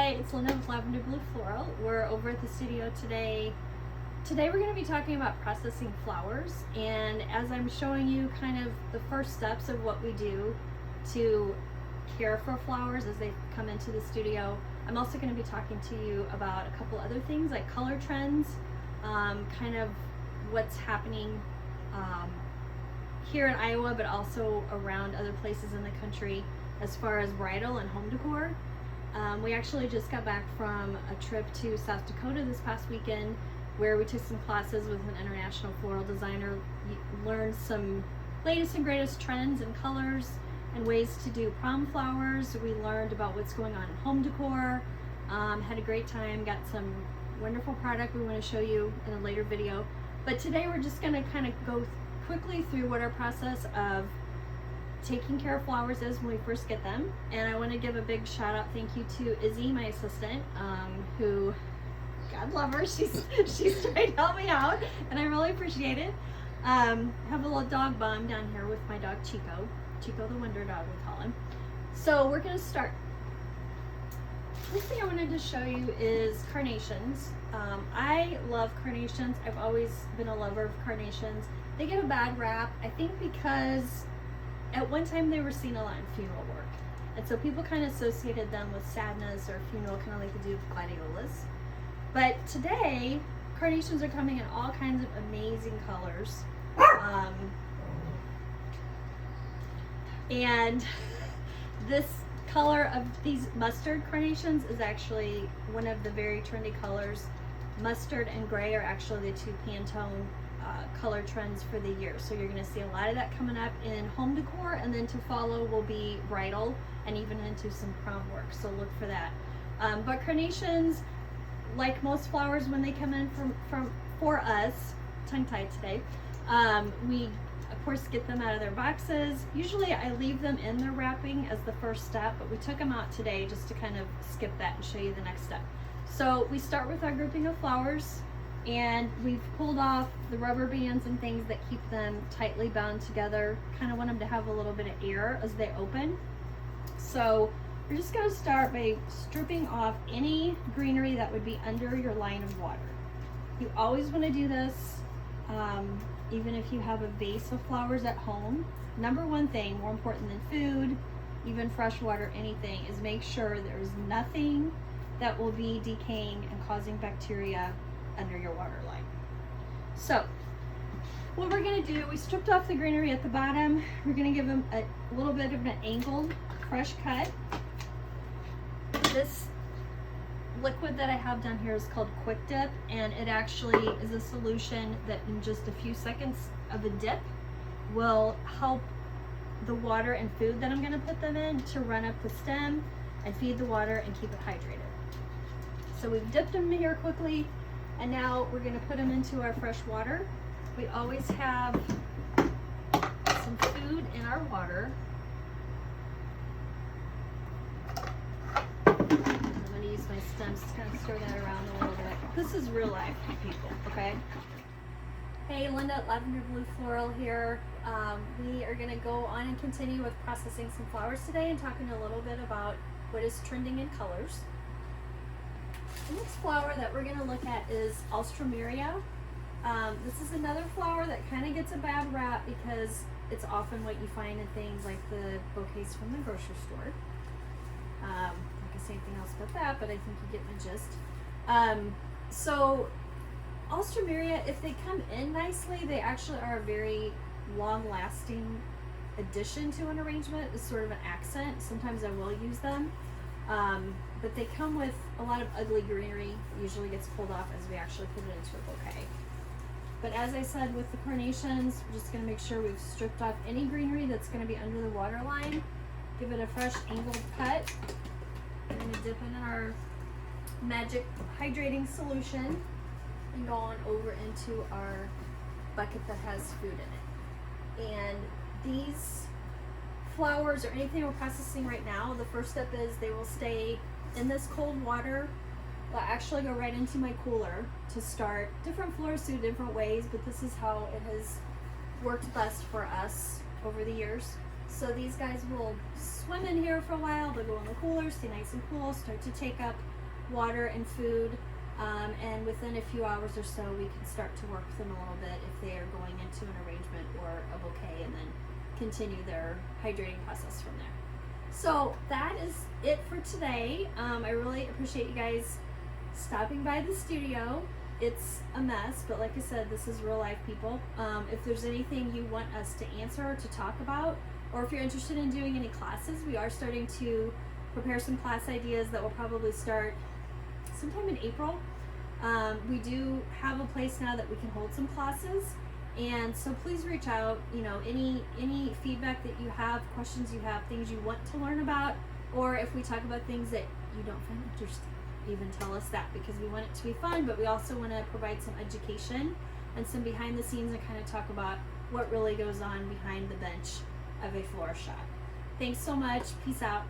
Hi, it's Linda with Lavender Blue Floral. We're over at the studio today. Today we're going to be talking about processing flowers, and as I'm showing you kind of the first steps of what we do to care for flowers as they come into the studio, I'm also going to be talking to you about a couple other things like color trends, kind of what's happening here in Iowa, but also around other places in the country as far as bridal and home decor. We actually just got back from a trip to South Dakota this past weekend where we took some classes with an international floral designer, learned some latest and greatest trends and colors and ways to do prom flowers. We learned about what's going on in home decor, had a great time, got some wonderful product we want to show you in a later video. But today we're just going to kind of go quickly through what our process of taking care of flowers is when we first get them. And I want to give a big shout out thank you to Izzy, my assistant, who, God love her, she's trying to help me out and I really appreciate it. I have a little dog bum down here with my dog Chico the wonder dog we call him. So we're going to start. First thing I wanted to show you is carnations. I love carnations. I've always been a lover of carnations. They get a bad rap, I think, because at one time they were seen a lot in funeral work, and so people kind of associated them with sadness or funeral, kind of like they do with gladiolas. But today carnations are coming in all kinds of amazing colors, and this color of these mustard carnations is actually one of the very trendy colors. Mustard and gray are actually the two Pantone color trends for the year. So you're going to see a lot of that coming up in home decor, and then to follow will be bridal and even into some prom work. So look for that. But carnations, like most flowers when they come in for us, tongue-tied today, we of course get them out of their boxes. Usually I leave them in their wrapping as the first step, but we took them out today just to kind of skip that and show you the next step. So we start with our grouping of flowers, and we've pulled off the rubber bands and things that keep them tightly bound together. Kind of want them to have a little bit of air as they open. So we're just going to start by stripping off any greenery that would be under your line of water. You always want to do this, even if you have a vase of flowers at home. Number one thing, more important than food, even fresh water, anything, is make sure there's nothing that will be decaying and causing bacteria under your water line. So what we're going to do, we stripped off the greenery at the bottom. We're going to give them a little bit of an angled fresh cut. This liquid that I have down here is called Quick Dip, and it actually is a solution that in just a few seconds of a dip will help the water and food that I'm going to put them in to run up the stem and feed the water and keep it hydrated. So we've dipped them here quickly, and now we're going to put them into our fresh water. We always have some food in our water. I'm going to use my stems to kind of stir that around a little bit. This is real life, people, okay? Hey, Linda at Lavender Blue Floral here. We are going to go on and continue with processing some flowers today and talking a little bit about what is trending in colors. The next flower that we're going to look at is Alstroemeria. This is another flower that kind of gets a bad rap because it's often what you find in things like the bouquets from the grocery store. I can say anything else about that, but I think you get my gist. So Alstroemeria, if they come in nicely, they actually are a very long-lasting addition to an arrangement. It's sort of an accent. Sometimes I will use them. But they come with a lot of ugly greenery. It usually gets pulled off as we actually put it into a bouquet. But as I said with the carnations, we're just going to make sure we've stripped off any greenery that's going to be under the water line. Give it a fresh angled cut. We're going to dip in our magic hydrating solution and go on over into our bucket that has food in it. And these flowers or anything we're processing right now, the first step is they will stay in this cold water. They'll actually go right into my cooler to start. Different florists do different ways, but this is how it has worked best for us over the years. So these guys will swim in here for a while. They'll go in the cooler, stay nice and cool, start to take up water and food. And within a few hours or so, we can start to work with them a little bit if they are going into an arrangement or a bouquet, and then continue their hydrating process from there. So that is it for today. I really appreciate you guys stopping by the studio. It's a mess, but like I said, this is real life, people. If there's anything you want us to answer or to talk about, or if you're interested in doing any classes, we are starting to prepare some class ideas that will probably start sometime in April. We do have a place now that we can hold some classes, and so please reach out. You know, any feedback that you have, questions you have, things you want to learn about, or if we talk about things that you don't find interesting, even tell us that, because we want it to be fun, but we also want to provide some education and some behind the scenes and kind of talk about what really goes on behind the bench of a florist shop. Thanks so much. Peace out.